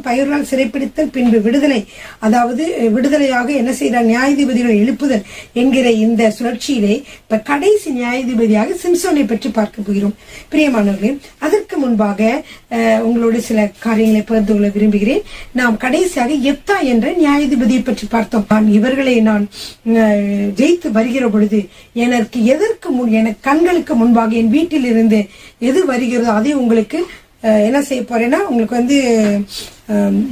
பயிர்களால் சிறைப்பிடித்தல், பின்பு விடுதலை, அதாவது விடுதலையாக என்ன செய்தார், நியாயாதிபதிகளை எழுப்புதல் என்கிற இந்த சுழற்சியிலே இப்ப கடைசி நியாயாதிபதியாக சிம்சோனை பற்றி பார்க்க போகிறோம். பிரியமானவர்களே, அதற்கு முன்பாக உங்களோட சில காரியங்களை பகிர்ந்து கொள்ள விரும்புகிறேன். நாம் கடைசியாக யெப்தா என்ற நியாயாதிபதியை பற்றி பார்த்தோம். இவர்களை நான் ஜெயித்து வருகிற பொழுது எனக்கு எனக்கு கண்களுக்கு முன்பாக என் வீட்டில் இருந்து எது வருகிறதோ அதை உங்களுக்கு என்ன செய்ய போறேன்னா, உங்களுக்கு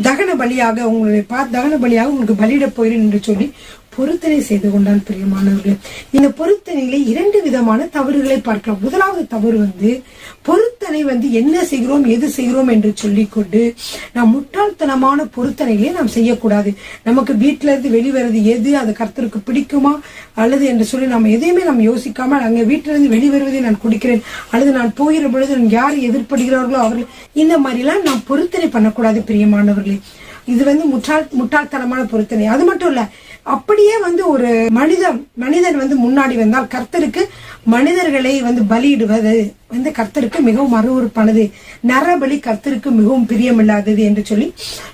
தகன பலியாக உங்களுக்கு பலியிட போகிறேன் என்று சொல்லி பொருத்தனை செய்து கொண்டான். பிரியமானவர்கள், இந்த பொருத்தனையில 2 விதமான தவறுகளை பார்க்கலாம். முதலாவது தவறு பொருத்தனை என்ன செய்கிறோம், எது செய்கிறோம் என்று சொல்லிக்கொண்டு நாம் முட்டாள்தனமான பொருத்தனைகளை நாம் செய்யக்கூடாது. நமக்கு வீட்டில இருந்து வெளிவரது எது, அது கர்த்தருக்கு பிடிக்குமா அல்லது என்று சொல்லி நம்ம எதையுமே நம்ம யோசிக்காமல் அங்க வீட்டில இருந்து வெளிவருவதை நான் குடிக்கிறேன் அல்லது நான் போகிற பொழுது யார் எதிர்ப்படுகிறார்களோ அவர்கள், இந்த மாதிரி எல்லாம் நாம் பொருத்தனை பண்ணக்கூடாது. பிரியமானவர்களே, இது முட்டாள்தனமான பொருத்தனை. அது மட்டும் இல்ல, அப்படியே ஒரு மனிதன் முன்னாடி வந்தால் கர்த்தருக்கு மனிதர்களை பலியிடுவது கர்த்தருக்கு மிகவும் அருவருப்பானது. நரபலி கர்த்தருக்கு மிகவும் பிரியமில்லாதது என்று சொல்லி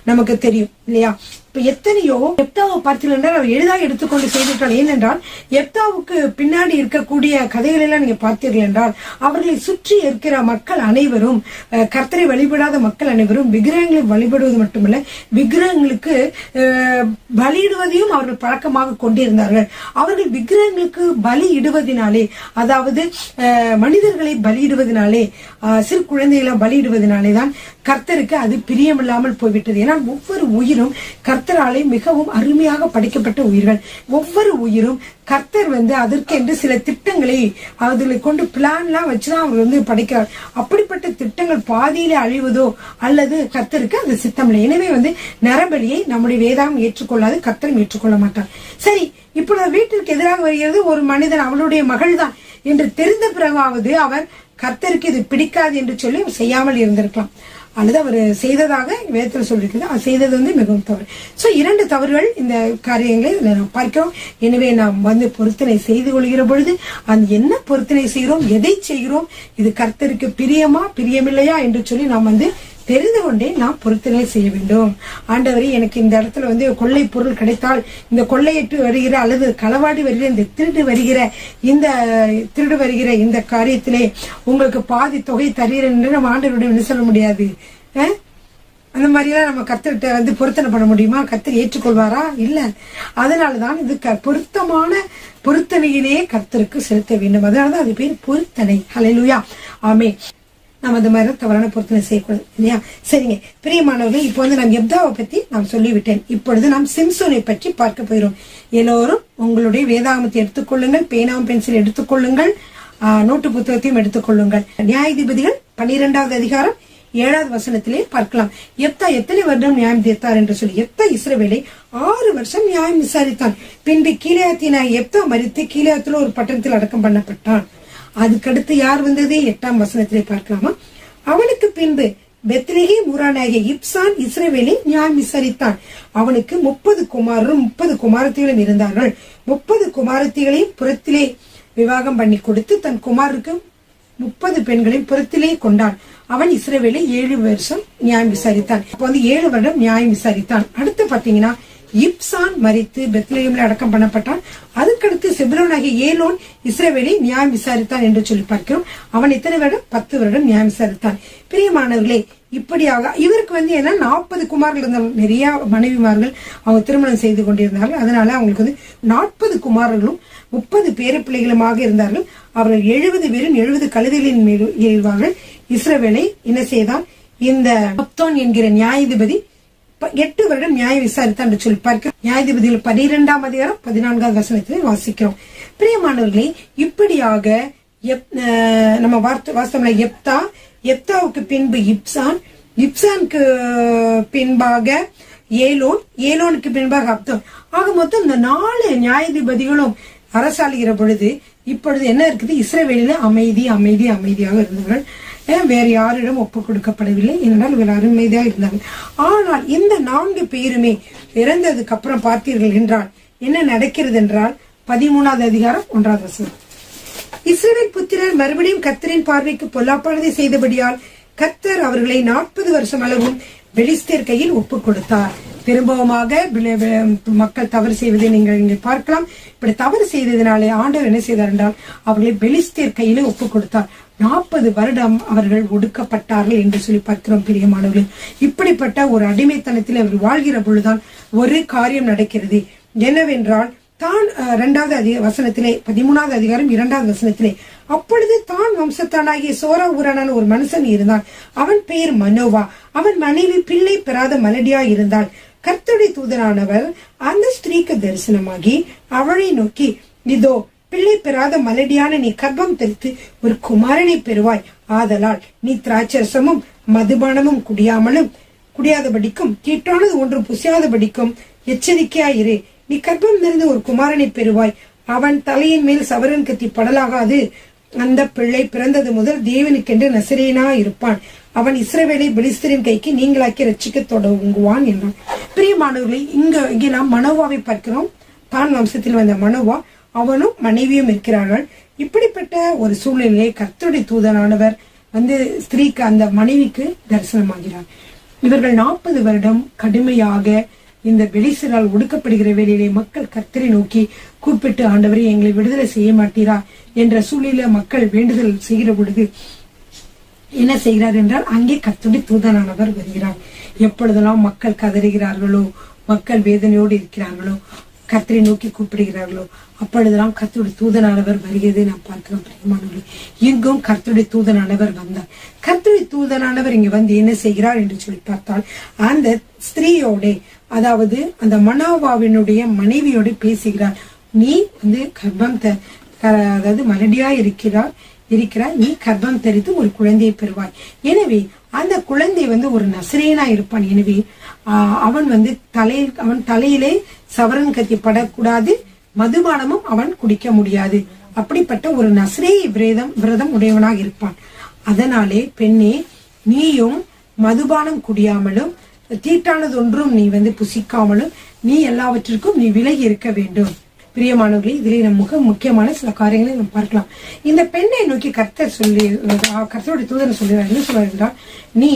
நமக்கு தெரியும் இல்லையா? இப்ப எத்தனையோ யெப்தாவை பார்த்தீங்கன்னா அவர் எளிதாக எடுத்துக்கொண்டு செய்துவிட்டார். ஏனென்றால் யெப்தாவுக்கு பின்னாடி இருக்கக்கூடிய கதைகள் எல்லாம் நீங்க பார்த்தீர்கள் என்றால் அவர்களை சுற்றி இருக்கிற மக்கள் அனைவரும், கர்த்தரை வழிபடாத மக்கள் அனைவரும் விக்கிரகங்களை வழிபடுவது மட்டுமல்ல, விக்கிரகங்களுக்கு பலியிடுவதையும் அவர்கள் பழக்கமாக கொண்டிருந்தார்கள். அவர்கள் விக்கிரகங்களுக்கு பலி இடுவதனாலே, அதாவது மனிதர்களை பலியிடுவதனாலே, சிறு குழந்தைகளை பலியிடுவதனாலே தான் கர்த்தருக்கு அது பிரியமில்லாமல் போய்விட்டது. ஏன்னா ஒவ்வொரு உயிரும் கர்த்தராலே மிகவும் அருமையாக படைக்கப்பட்ட உயிர்கள். ஒவ்வொரு உயிரும் கர்த்தர் அதற்கென்று சில திட்டங்களை அதில் கொண்டு பிளான்லாம் வச்சுதான் அவர் படைக்கிறார். அப்படிப்பட்ட திட்டங்கள் பாதியிலே அழிவதோ அல்லது கர்த்தருக்கு அது சித்தமில்லை. எனவே நரபலியை நம்முடைய வேதாகம் ஏற்றுக்கொள்ளாது, கர்த்தரும் ஏற்றுக்கொள்ள மாட்டார். சரி, இப்பொழுது வீட்டிற்கு எதிராக வருகிறது ஒரு மனிதன், அவளுடைய மகள் தான் என்று தெரிந்த பிறகாவது அவர் கர்த்தருக்கு இது பிடிக்காது என்று சொல்லி செய்யாமல் இருந்திருக்கலாம். அல்லது அவர் செய்ததாக வேதத்தில் சொல்லிருக்கிறது, அது செய்தது மிகவும் தவறு. சோ 2 தவறுகள் இந்த காரியங்களை நாம் பார்க்கிறோம். எனவே நாம் பொருத்தனை செய்து கொள்கிற பொழுது அந்த என்ன பொருத்தனை செய்கிறோம், எதை செய்கிறோம், இது கர்த்தருக்கு பிரியமா பிரியமில்லையா என்று சொல்லி நாம் தெரிந்து கொண்டே நாம் பொருத்தனை செய்ய வேண்டும். ஆண்டவரே, எனக்கு இந்த இடத்துல கொள்ளை பொருள் கிடைத்தால், இந்த கொள்ளையிட்டு வருகிற அல்லது களவாடி வருகிற இந்த திருடு வருகிற இந்த காரியத்திலே உங்களுக்கு பாதி தொகை தருகிறேன் என்று நம்ம ஆண்டவருடைய சொல்ல முடியாது. அந்த மாதிரி எல்லாம் நம்ம கர்த்தர்கிட்ட பொருத்தனை பண்ண முடியுமா? கர்த்தர் ஏற்றுக்கொள்வாரா? இல்ல. அதனாலதான் இது பொருத்தமான பொருத்தனையிலேயே கர்த்தருக்கு செலுத்த வேண்டும். அதனாலதான் அது பேர் பொருத்தனை. ஹல்லேலூயா, ஆமென். நாம் அந்த மாதிரி தவறான பொருத்தனை செய்யக்கூடாது இல்லையா? சரிங்க பிரியமானவர்கள், இப்போ நான் யெப்தாவை பத்தி நான் சொல்லிவிட்டேன். இப்பொழுது நாம் சிம்சோனை பற்றி பார்க்க போகிறோம். எல்லோரும் உங்களுடைய வேதாகமத்தை எடுத்துக்கொள்ளுங்கள், பேனாவும் பென்சில் எடுத்துக்கொள்ளுங்கள், நோட்டு புத்தகத்தையும் எடுத்துக்கொள்ளுங்கள். நியாயாதிபதிகள் 12வது அதிகாரம் 7வது வசனத்திலே பார்க்கலாம். யெப்தா எத்தனை வருடம் நியாயம் தீர்த்தார் என்று சொல்லி. யெப்தா இஸ்ரவேலை 6 வருஷம் நியாயம் விசாரித்தான். பின்பு கீலேயாத்தினாகிய யெப்தா மரித்து கீலேயாத்தில் ஒரு பட்டணத்தில் அடக்கம் பண்ணப்பட்டான். அதுக்கடுத்து யார் வந்தது? 8ஆம் வசனத்திலே பார்க்கலாமா? அவனுக்கு பின்பு பெத்லெகேம் ஊரானாகிய இப்சான் இஸ்ரவேலை நியாயம் விசாரித்தான். அவனுக்கு 30 குமாரரும் 30 குமாரத்திகளும் இருந்தார்கள். 30 குமாரத்திகளையும் புறத்திலே விவாகம் பண்ணி கொடுத்து தன் குமாருக்கு 30 பெண்களையும் புறத்திலே கொண்டான். அவன் இஸ்ரவேலை 7 வருஷம் நியாயம் விசாரித்தான். அப்ப 7 வருடம் நியாயம் விசாரித்தான். அடுத்து பாத்தீங்கன்னா இப்சான் மரித்து பெத்லெகேமில் அடக்கம் பண்ணப்பட்டான். அதுக்கடுத்து செபுலோனாகிய ஏலோன் இஸ்ரவேலை நியாயம் விசாரித்தான் என்று சொல்லி பார்க்கிறோம். அவன் எத்தனை வருடம்? 10 வருடம் நியாயம் விசாரித்தான். பிரியமானவர்களே, இப்படியாக இவருக்கு ஏன்னா 40 குமார்கள் இருந்தார்கள். நிறைய மனைவிமார்கள் அவங்க திருமணம் செய்து கொண்டிருந்தார்கள். அதனால அவங்களுக்கு 40 குமாரர்களும் 30 பேர பிள்ளைகளுமாக இருந்தார்கள். அவர்கள் 70 பேரும் 70 கழுதைகளின் மேல் ஏறுவார்கள். இஸ்ரவேலை என்ன செய்தான்? இந்த அப்தோன் என்கிற நியாயாதிபதி 8 வருடம் நியாயம் விசாரித்தான் என்று சொல்லி பார்க்கிறோம். நியாயாதிபதிகள் 12ஆம் அதிகாரம் 14வது வசனத்திலே வாசிக்கிறோம். பிரியமானவர்களே, இப்படியாக நம்ம வாஸ்தவம் யெப்தாவுக்கு பின்பு இப்சானுக்கு பின்பாக ஏலோனுக்கு பின்பாக அப்தோன். ஆக மொத்தம் இந்த 4 நியாயாதிபதிகளும் அரசாளுகிற பொழுது இப்பொழுது என்ன இருக்குது? இஸ்ரவேலில அமைதியாக இருந்தவர்கள். வேற யாரிடம் ஒப்பு கொடுக்கப்படவில்லை. என்றால் இவர் அருமையாக இருந்தார்கள். ஆனால் இந்த 4 பேருமே இறந்ததுக்கு அப்புறம் பார்த்தீர்கள் என்றால் என்ன நடக்கிறது என்றால் 13வது அதிகாரம் 1வது வசனம். இஸ்ரவேல் புத்திரர் மறுபடியும் கர்த்தரின் பார்வைக்கு பொல்லாப்பானதை செய்தபடியால் கர்த்தர் அவர்களை 40 வருஷம் அளவும் பெலிஸ்தர் கையில் ஒப்பு கொடுத்தார். திரும்பவுமாக மக்கள் தவறு செய்வதை நீங்கள் இங்கே பார்க்கலாம். இப்படி தவறு செய்ததினாலே ஆண்டவர் என்ன செய்தார் என்றால் அவர்களை பெலிஸ்தர் கையிலே ஒப்பு கொடுத்தார். 40 வருடம் அவர்கள் ஒடுக்கப்பட்டார்கள் என்று சொல்லி பார்க்கிறோம் பிரியமானவர்கள். இப்படிப்பட்ட ஒரு அடிமைத்தனத்தில் அவர்கள் வாழ்கிற பொழுதுதான் ஒரு காரியம் நடக்கிறது. என்னவென்றால் தான் 2வது வசனத்திலே 13வது அதிகாரம் 2வது வசனத்திலே, அப்பொழுது தான் வம்சத்தானாகிய சோரா ஊரான ஒரு மனுஷன் இருந்தான். அவன் பெயர் மனோவா. அவன் மனைவி பிள்ளை பெறாத மலடியா இருந்தாள். கர்த்தருடைய தூதனானவர் அந்த ஸ்திரீக்கு தரிசனமாகி அவளை நோக்கி, இதோ பிள்ளை பெறாத மலடியான நீ கர்ப்பம் தரித்து ஒரு குமாரனை பெறுவாய். ஆதலால் நீ திராட்சரசமும் மதுபானமும் குடியாதபடிக்கும் தீட்டானது ஒன்றும் புசியாதபடிக்கும் எச்சரிக்கையாயிரு. நீ கர்ப்பம் நிறைந்து ஒரு குமாரனை பெறுவாய். அவன் தலையின் மேல் சவரன் கத்தி படலாகாது. அந்த பிள்ளை பிறந்தது முதல் தேவனுக்கென்று நசரேனா இருப்பான். அவன் இஸ்ரவேலை பெலிஸ்தரின் கைக்கு நீங்களாக்கி ரட்சிக்க தொடங்குவான் என்றான். பிரியமானவர்களை, இங்கே நாம் மனோவாவை பார்க்கிறோம். தான் வம்சத்தில் வந்த மனோவா, அவனும் மனைவியும் இருக்கிறார்கள். இப்படிப்பட்ட ஒரு சூழ்நிலையை கர்த்தருடைய தூதனானவர் வந்து ஸ்திரீக்கு, அந்த மனைவிக்கு தரிசனமாகிறார். இவர்கள் 40 வருடம் கடுமையாக இந்த பெலிஸ்தரால் ஒடுக்கப்படுகிற வேளையிலே மக்கள் கர்த்தரை நோக்கி கூப்பிட்டு, ஆண்டவரே எங்களை விடுதலை செய்ய மாட்டீரா என்ற சூழ்நிலை மக்கள் வேண்டுதல் செய்கிற பொழுது என்ன செய்கிறார் என்றால் அங்கே கர்த்தருடைய தூதனானவர் வருகிறார். எப்பொழுதெல்லாம் மக்கள் கதறுகிறார்களோ, மக்கள் வேதனையோடு இருக்கிறார்களோ, கர்த்தரை நோக்கி கூப்பிடுகிறார்களோ, அப்பொழுதெல்லாம் கர்த்தருடைய தூதனானவர் வருகிறதை நாம் பார்க்கிறோம். பிரியமானவர்களே, எங்கும் கர்த்தருடைய தூதனானவர் வந்தார். கர்த்தருடைய தூதனானவர் இங்க வந்து என்ன செய்கிறார் என்று சொல்லி பார்த்தால், அந்த ஸ்திரீயோட, அதாவது அந்த மனோவாவினுடைய மனைவியோட பேசுகிறார். நீ வந்து கர்ப்பம் அதாவது மலடியா இருக்கிறாய், நீ கர்ப்பம் தரித்து ஒரு குழந்தையை பெறுவாய். எனவே அந்த குழந்தை வந்து ஒரு நசரேனா இருப்பான். எனவே அவன் வந்து அவன் தலையிலே சவரன் கத்தி படக்கூடாது, மதுபானமும் அவன் குடிக்க முடியாது. அப்படிப்பட்ட ஒரு நசரேய விரதம் உடையவனாக இருப்பான். அதனாலே பெண்ணே, நீயும் மதுபானம் குடியாமலும் தீட்டானது ஒன்றும் நீ வந்து புசிக்காமலும் நீ எல்லாவற்றிற்கும் நீ விலகி இருக்க வேண்டும். பிரியமானவர்களே, இதிலே மிக முக்கியமான சில காரியங்களை நம்ம பார்க்கலாம். இந்த பெண்ணை நோக்கி கர்த்தருடைய தூதன் சொல்லுறார். என்ன சொல்றார் என்றால், நீ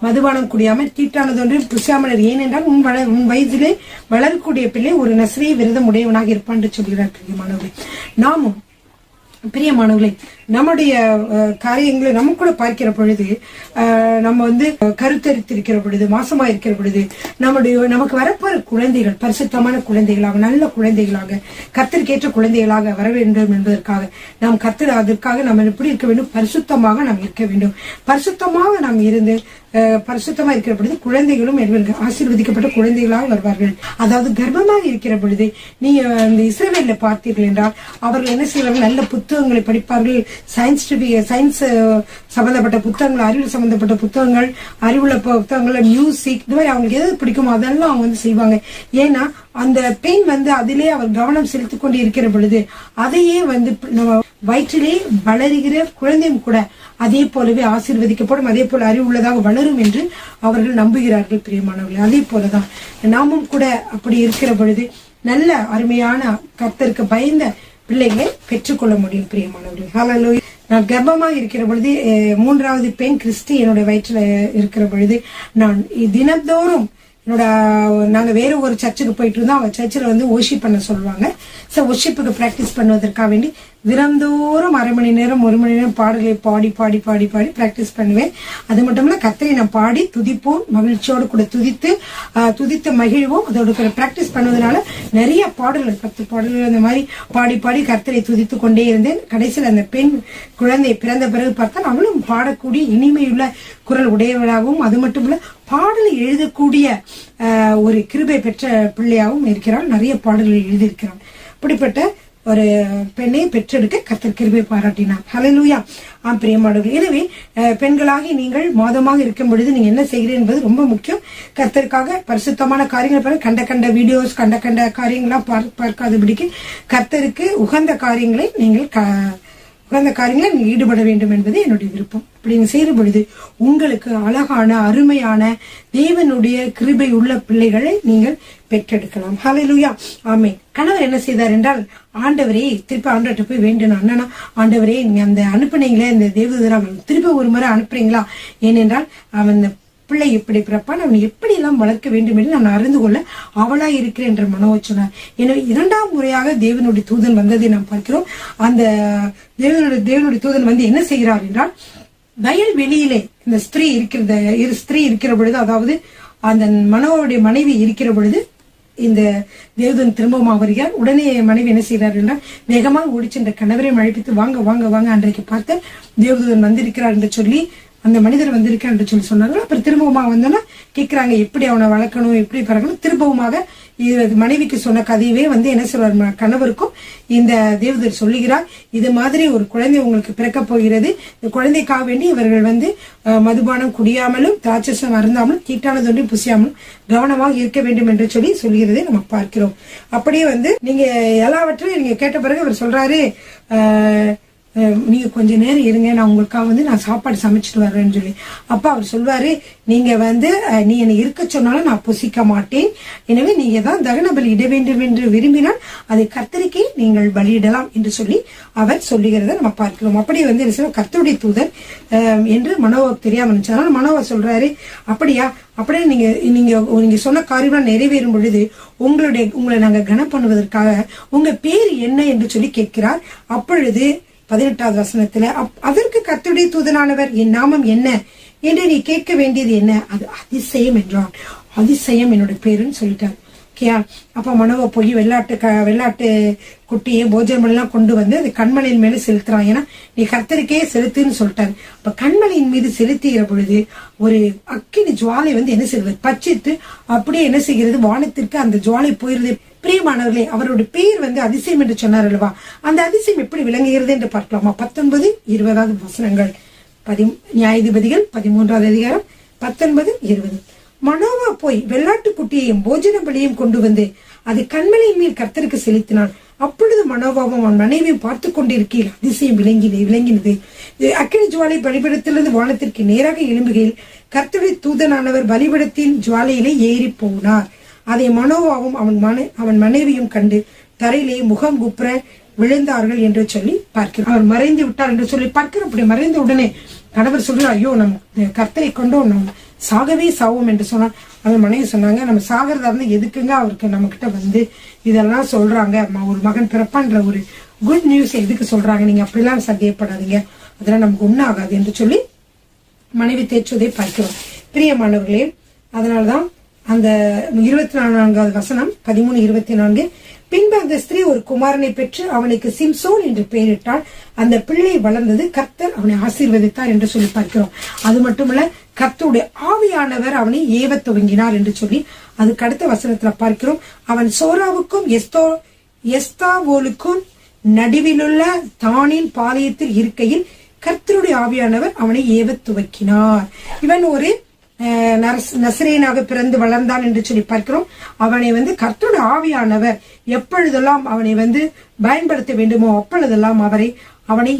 மதுபானம் குடியாமல் தீட்டானது ஒன்றும் புசியாமல், ஏனென்றால் உன் வயதிலே வளரக்கூடிய பிள்ளை ஒரு நசரேய விரதம் உடையவனாக இருப்பான் என்று சொல்கிறார். பிரியமானவர்களே, நாமும் பிரியமானவர்களே, நம்முடைய காரியங்களை நம்ம கூட பார்க்கிற பொழுது, நம்ம வந்து கருத்தரித்திருக்கிற பொழுது, மாசமா இருக்கிற பொழுது, நமக்கு வரப்போற குழந்தைகள் பரிசுத்தமான குழந்தைகளாக, நல்ல குழந்தைகளாக, கர்த்தருக்கேற்ற குழந்தைகளாக வர வேண்டும் என்பதற்காக நாம் அதற்காக நம்ம எப்படி இருக்க வேண்டும்? பரிசுத்தமாக நாம் இருக்க வேண்டும். பரிசுத்தமாக நாம் இருந்து பரிசுத்தமா இருக்கிற பொழுது குழந்தைகளும் ஆசீர்வதிக்கப்பட்ட குழந்தைகளாக வருவார்கள். அதாவது கர்ப்பமாக இருக்கிற பொழுது நீங்க இந்த இஸ்ரவேல்ல பார்த்தீர்கள் என்றால் அவர்கள் என்ன செய்வார்கள்? நல்ல புத்தகங்களை படிப்பார்கள். சயின்ஸ் சம்பந்தப்பட்ட புத்தகங்கள், அறிவியல் சம்பந்தப்பட்ட புத்தகங்கள், அறிவுள்ள புத்தகங்கள், மியூசிக், இந்த மாதிரி அவங்களுக்கு எது பிடிக்குமோ அதெல்லாம் அவங்க வந்து செய்வாங்க. ஏன்னா அந்த பெண் வந்து அதிலே அவர் கவனம் செலுத்திக் கொண்டு இருக்கிற பொழுது அதையே வந்து நம்ம வயிற்றிலே வளருகிற குழந்தையும் கூட அதே போலவே ஆசீர்வதிக்கப்படும், அதே போல அறிவுள்ளதாக வளரும் என்று அவர்கள் நம்புகிறார்கள். பிரியமானவர்கள், அதே போலதான் நாமும் கூட அப்படி இருக்கிற பொழுது நல்ல அருமையான கர்த்தருக்கு பயந்த பிள்ளைகளை பெற்றுக்கொள்ள முடியும். பிரியமானவர்கள், ஹல்லேலூயா. நான் கர்ப்பமாக இருக்கிற பொழுது 3வது பெண் கிறிஸ்டி என்னுடைய வயிற்றுல இருக்கிற பொழுது நான் தினந்தோறும் நாங்க வேற ஒரு சர்ச்சுக்கு போயிட்டு இருந்தோம். அவங்க சர்ச்சில் வந்து ஒர்ஷிப் பண்ண சொல்லுவாங்க. ஸோ ஒர்ஷிப்புக்கு பிராக்டிஸ் பண்ணுவதற்காக வேண்டி தினந்தோறும் 1/2 மணி நேரம் 1 மணி நேரம் பாடல்களை பாடி பாடி பாடி பாடி பிராக்டிஸ் பண்ணுவேன். அது மட்டும் இல்ல, கர்த்தரை நான் பாடி துதிப்போம், மகிழ்ச்சியோடு கூட துதித்து மகிழ்வோம். அதோட பிராக்டிஸ் பண்ணுவதனால நிறைய பாடல்கள் 10 பாடல்கள் அந்த மாதிரி பாடி பாடி கர்த்தரை துதித்து கொண்டே இருந்தேன். கடைசியில் அந்த பெண் குழந்தை பிறந்த பிறகு பார்த்தால் அவளும் பாடக்கூடிய இனிமையுள்ள குரல் உடையவளாகவும், அது மட்டும் இல்ல பாடலை எழுதக்கூடிய ஒரு கிருபை பெற்ற பிள்ளையாகவும் இருக்கிறாள். நிறைய பாடல்களை எழுதியிருக்கிறாள். அப்படிப்பட்ட ஒரு பெண்ணை பெற்றெடுக்க கர்த்தர் கிருபை பாராட்டினார். ஹல்லேலூயா. பிரியமானவர்களே, எனவே பெண்களாகி நீங்கள் மாதமாக இருக்கும் பொழுது நீங்க என்ன செய்கிறீர்கள் என்பது ரொம்ப முக்கியம். கர்த்தருக்காக பரிசுத்தமான காரியங்கள், கண்ட வீடியோஸ், கண்ட காரியங்களாம் பார்க்காதபடிக்கு கர்த்தருக்கு உகந்த காரியங்களை நீங்கள் ஈடுபட வேண்டும் என்பது என்னுடைய விருப்பம். அப்படி நீங்க செய்கிற பொழுது உங்களுக்கு அழகான அருமையான தேவனுடைய கிருபை உள்ள பிள்ளைகளை நீங்கள் பெற்றெடுக்கலாம். ஹல்லேலூயா. ஆமென். கணவர் என்ன செய்தார் என்றால், ஆண்டவரே, திருப்பி ஆண்டவர்கிட்ட போய் வேண்டணும். அண்ணனா, ஆண்டவரே, நீங்க அந்த அனுப்புனீங்களே இந்த தேவதூதரை திருப்பி ஒரு முறை அனுப்புறீங்களா? ஏனென்றால் அவன் பிள்ளை எப்படி பிறப்பான், அவனை எப்படி எல்லாம் வளர்க்க வேண்டும் என்று நான் அறிந்து கொள்ள அவளா இருக்கிறேன் என்று மனோவா சொன்னார். எனவே 2ஆம் முறையாக தேவனுடைய தூதன் வந்ததை நாம் பார்க்கிறோம். அந்த தேவனுடைய தூதன் வந்து என்ன செய்கிறார் என்றால், வயல் வெளியிலே இந்த ஸ்திரீ இருக்கிற பொழுது, அதாவது அந்த மனோவுடைய மனைவி இருக்கிற பொழுது இந்த தேவதூதன் திரும்பவும் வருகிறார். உடனே மனைவி என்ன செய்கிறார் என்றால், வேகமாக ஓடி சென்ற கணவரை அழைப்பித்து வாங்க வாங்க வாங்க, அன்றைக்கு பார்த்து தேவதூதன் வந்திருக்கிறார் என்று சொல்லி, அந்த மனிதர் வந்திருக்கார் என்று சொல்லி சொன்னார்கள். அப்புறம் திரும்பவுமாக வந்தோன்னா கேட்கிறாங்க, எப்படி அவனை வளர்க்கணும், எப்படி பறக்கணும். திரும்பவுமாக மனைவிக்கு சொன்ன கதையவே வந்து என்ன சொல்றார், கணவருக்கும் இந்த தேவதூதர் சொல்லுகிறார், இது மாதிரி ஒரு குழந்தை உங்களுக்கு பிறக்க போகிறது. இந்த குழந்தைக்காக வேண்டி இவர்கள் வந்து மதுபானம் குடியாமலும் திராட்சசம் அருந்தாமலும் தீட்டானதொன்றி புசியாமலும் கவனமாக இருக்க வேண்டும் என்று சொல்லி சொல்கிறதை நம்ம பார்க்கிறோம். அப்படியே வந்து நீங்க எல்லாவற்றையும் நீங்க கேட்ட பிறகு அவர் சொல்றாரு, நீங்க கொஞ்ச நேரம் இருங்க, நான் உங்களுக்காக வந்து நான் சாப்பாடு சமைச்சிட்டு வர்றேன்னு சொல்லி. அப்ப அவர் சொல்வாரு, நீங்க வந்து நீ என்னை இருக்க சொன்னாலும் நான் புசிக்க மாட்டேன், எனவே நீங்க தான் தகன பலி இட வேண்டும் என்று விரும்பினால் அதை கர்த்தருக்கே நீங்கள் பலியிடலாம் என்று சொல்லி அவர் சொல்லுகிறத நம்ம பார்க்கிறோம். அப்படியே வந்து என்ன கர்த்தருடைய தூதர் என்று மனோவாவுக்கு தெரியாம இருந்துச்சு. மனோவா சொல்றாரு, அப்படியா, அப்படியே நீங்க சொன்ன காரியம் நிறைவேறும் பொழுது உங்களை நாங்க கனம் பண்ணுவதற்காக உங்க பேர் என்ன என்று சொல்லி கேட்கிறார். அப்பொழுது 18வது வசனத்துல, அதற்கு கர்த்தருடைய தூதனானவர், என் நாமம் என்ன என்று நீ கேட்க வேண்டியது என்ன? அது அதிசயம் என்றான். அதிசயம் என்னோட பேருன்னு சொல்லிட்டார். ஓகேயா? அப்ப மனோவா போய் வெள்ளாட்டு குட்டியை போஜனம் எல்லாம் கொண்டு வந்து அது கண்மலையின் மேல செலுத்துறான். ஏன்னா நீ கர்த்தருக்கே செலுத்துன்னு சொல்லிட்டாரு. அப்ப கண்மலையின் மீது செலுத்துகிற பொழுது ஒரு அக்கினி ஜுவாலை வந்து என்ன செய்வது, பச்சித்து அப்படியே என்ன செய்கிறது, வானத்திற்கு அந்த ஜுவாலை போயிருது. பிரியமானவர்களே, அவருடைய பேர் வந்து அதிசயம் என்று சொன்னார் அல்லவா? அந்த அதிசயம் எப்படி விளங்குகிறது என்று பார்க்கலாமா? 19, 20வது வசனங்கள். நியாயாதிபதிகள் 13வது அதிகாரம் 19, 20. மனோவா போய் வெள்ளாட்டு குட்டியையும் போஜன பலியையும் கொண்டு வந்து அது கண்மலையின் மேல் கர்த்தருக்கு செலுத்தினான். அப்பொழுது மனோவாவும் அவன் மனைவியும் பார்த்து கொண்டிருக்கையில் அதிசயம் விளங்கினது. அக்கினி ஜுவாலை பலிபீடத்திலிருந்து வானத்திற்கு நேராக எழும்புகையில் கர்த்தருடைய தூதனானவர் பலிபீடத்தின் ஜுவாலையிலே ஏறி போனார். அதை மனோவாவும் அவன் மனைவியும் கண்டு தரையிலே முகம் குப்புற விழுந்தார்கள் என்று சொல்லி பார்க்கிறோம். அவர் மறைந்து விட்டார் என்று சொல்லி பார்க்கிறோம். அப்படி மறைந்த உடனே கணவர் சொல்றார், ஐயோ நம்ம கர்த்தரை கொண்டோ நம்ம சாகவே சாவோம் என்று சொன்னார். அவன் மனைவி சொன்னாங்க, நம்ம சாகிறதா இருந்தா எதுக்குங்க அவருக்கு நம்ம கிட்ட வந்து இதெல்லாம் சொல்றாங்க, ஒரு மகன் பிறப்பான்ற ஒரு குட் நியூஸ் எதுக்கு சொல்றாங்க, நீங்க அப்படிலாம் சந்தேகப்படாதீங்க, அதெல்லாம் நமக்கு ஒன்னும் ஆகாது என்று சொல்லி மனைவி தேற்றுவதை பார்க்கிறோம். பிரியமானவர்களே, அதனால்தான் அந்த 24வது வசனம் 13, 24, பின்பு அந்த ஸ்திரீ ஒரு குமாரனை பெற்று அவனுக்கு சிம்சோன் என்று பெயரிட்டால் அந்த பிள்ளை வளர்ந்தது, கர்த்தர் அவனை ஆசீர்வதித்தார் என்று சொல்லி பார்க்கிறோம். அது மட்டுமல்ல, கர்த்தருடைய ஆவியானவர் அவனை ஏவ துவங்கினார் என்று சொல்லி அதுக்கு அடுத்த வசனத்துல பார்க்கிறோம். அவன் சோராவுக்கும் எஸ்தாவோலுக்கும் நடுவிலுள்ள தானின் பாளையத்தில் இருக்கையில் கர்த்தருடைய ஆவியானவர் அவனை ஏவ துவக்கினார். இவன் ஒரு நசரேனாக பிறந்து வளர்ந்தான் என்று சொல்லி பார்க்கிறோம். அவனை வந்து கர்த்தருடைய ஆவியானவர் எப்பொழுதெல்லாம் அவனை வந்து பயன்படுத்த வேண்டுமோ அப்பொழுதெல்லாம் அவனை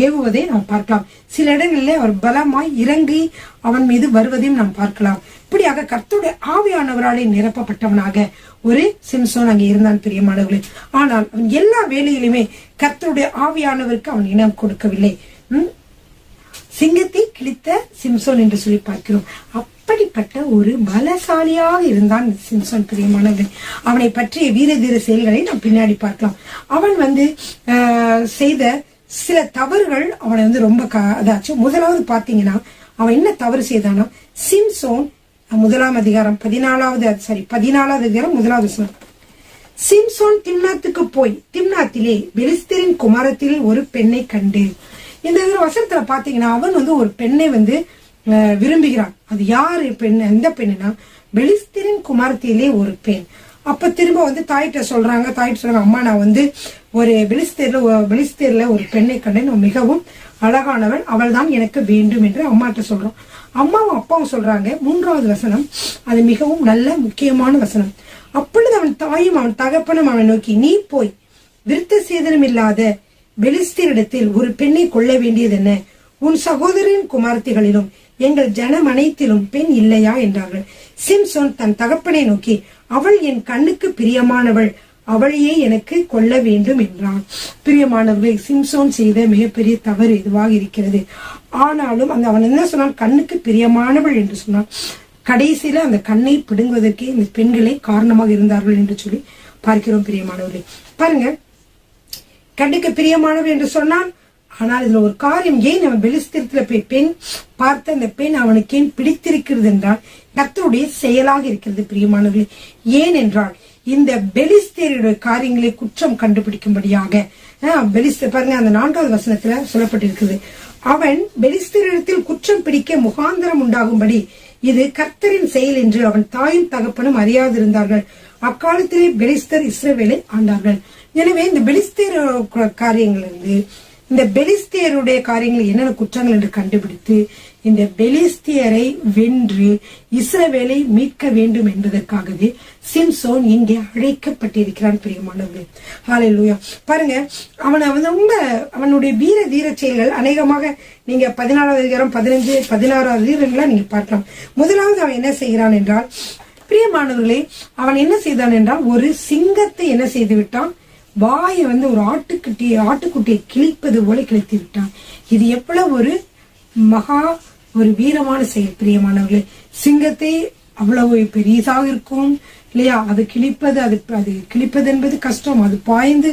ஏவுவதை நாம் பார்க்கலாம். சில இடங்களிலே அவர் பலமாய் இறங்கி அவன் மீது வருவதையும் நாம் பார்க்கலாம். இப்படியாக கர்த்தருடைய ஆவியானவராலே நிரப்பப்பட்டவனாக ஒரு சிம்சோன் அங்கே இருந்தான். பிரியமானவர்களே, ஆனால் அவன் எல்லா வேலையிலுமே கர்த்தருடைய ஆவியானவருக்கு அவன் இனம் கொடுக்கவில்லை. சிங்கத்தை கிழித்த சிம்சோன் என்று சொல்லி பார்க்கிறோம். அப்படிப்பட்ட ஒரு பலசாலியாக இருந்தான் சிம்சோன். பிரியமானவர்களே, அவனை பற்றிய வீர தீர செயல்களை நாம் பின்னாடி பார்க்கலாம். அவன் வந்து செய்த சில தவறுகள் அவனை வந்து ரொம்ப அதாச்சும். முதலாவது பாத்தீங்கன்னா அவன் என்ன தவறு செய்தானா, சிம்சோன் 1ஆம் அதிகாரம் 14வது அதிகாரம் 1வது வசனம். சிம்சோன் திம்னாத்துக்கு போய் திம்னாத்திலே பெலிஸ்தரின் குமாரத்தில் ஒரு பெண்ணை கண்டு. இந்த வசனத்துல பாத்தீங்கன்னா அவன் வந்து ஒரு பெண்ணை வந்து விரும்புகிறான். அது யாரு பெண்? எந்த பெண்ணுனா பெலிஸ்தரின் குமாரத்திலே ஒரு பெண். அப்ப திரும்ப வந்து தாயிட்ட சொல்றாங்க, அம்மா நான் வந்து ஒரு பெலிஸ்தேர்ல ஒரு பெண்ணை கண்டேன், மிகவும் அழகானவள், அவள் தான் எனக்கு வேண்டும் என்று அம்மாட்ட சொல்றோம். அம்மாவும் அப்பாவும் சொல்றாங்க. 3வது வசனம், அது மிகவும் நல்ல முக்கியமான வசனம். அப்பொழுது அவன் தாயும் அவன் தகப்பனும் அவனை நோக்கி, நீ போய் விருத்த சேதனம் இல்லாத பெலிஸ்தரிடத்தில் ஒரு பெண்ணை கொள்ள வேண்டியது என்ன? உன் சகோதரின் குமார்த்திகளிலும் எங்கள் ஜனம் அனைத்திலும் பெண் இல்லையா என்றார்கள். சிம்சோன் தன் தகப்பனை நோக்கி, அவள் என் கண்ணுக்கு பிரியமானவள், அவளையே எனக்கு கொள்ள வேண்டும் என்றான். பிரியமானவர்களை, சிம்சோன் செய்த மிகப்பெரிய தவறு எதுவாக இருக்கிறது? ஆனாலும் அவன் என்ன சொன்னான், கண்ணுக்கு பிரியமானவள் என்று சொன்னான். கடைசியில அந்த கண்ணை பிடுங்குவதற்கே இந்த பெண்களே காரணமாக இருந்தார்கள் என்று சொல்லி பார்க்கிறோம். பிரியமானவர்களே பாருங்க, கண்ணுக்கு பிரியமானவள் என்று சொன்னான். ஆனால் இதுல ஒரு காரியம், ஏன் அவன் பெலிஸ்திரத்துல போய் பெண் பார்த்த அந்த பெண் அவனுக்கு ஏன் பிடித்திருக்கிறது என்றால் கர்த்தருடைய செயலாக இருக்கிறது. பிரியமானவர்களே, ஏன் என்றால் இந்த பெலிஸ்தேருடைய காரியங்களை குற்றம் கண்டுபிடிக்கும்படியாக பெலிஸ்தர் பாருங்க, அந்த 4வது வசனத்துல சொல்லப்பட்டிருக்குது, அவன் பெலிஸ்தரிடத்தில் குற்றம் பிடிக்க முகாந்திரம் உண்டாகும்படி இது கர்த்தரின் செயல் என்று அவன் தாயும் தகப்பனும் அறியாதிருந்தார்கள். அக்காலத்திலே பெலிஸ்தர் இஸ்ரவேலை ஆண்டார்கள். எனவே இந்த பெலிஸ்தேர் காரியங்கள் இருந்து இந்த பெலிஸ்தியருடைய காரியங்கள் என்னென்ன குற்றங்கள் என்று கண்டுபிடித்து இந்த பெலிஸ்தியரை வென்று இஸ்ரவேலை மீட்க வேண்டும் என்பதற்காகவே சிம்சோன் இங்கே அழைக்கப்பட்டிருக்கிறான். பிரியமானவர்களே, ஹல்லேலூயா. பாருங்க, அவனுடைய வீர தீர செயல்கள் அநேகமாக நீங்க 14வது அதிகாரம் 15, 16வது அதிகாரங்களா நீங்க பார்க்கலாம். முதலாவது அவன் என்ன செய்கிறான் என்றால், பிரியமானவர்களே, அவன் என்ன செய்தான் என்றால் ஒரு சிங்கத்தை என்ன செய்து விட்டான், வாயை ஒரு ஆட்டுக்குட்டியை கிழிப்பது போல கிழித்து விட்டான். இது எவ்வளவு ஒரு வீரமான செயல். பிரியமானவர்களே, சிங்கத்தை அவ்வளவு பெரியதாக இருக்கும் இல்லையா, அது கிழிப்பது என்பது கஷ்டம். அது பாய்ந்து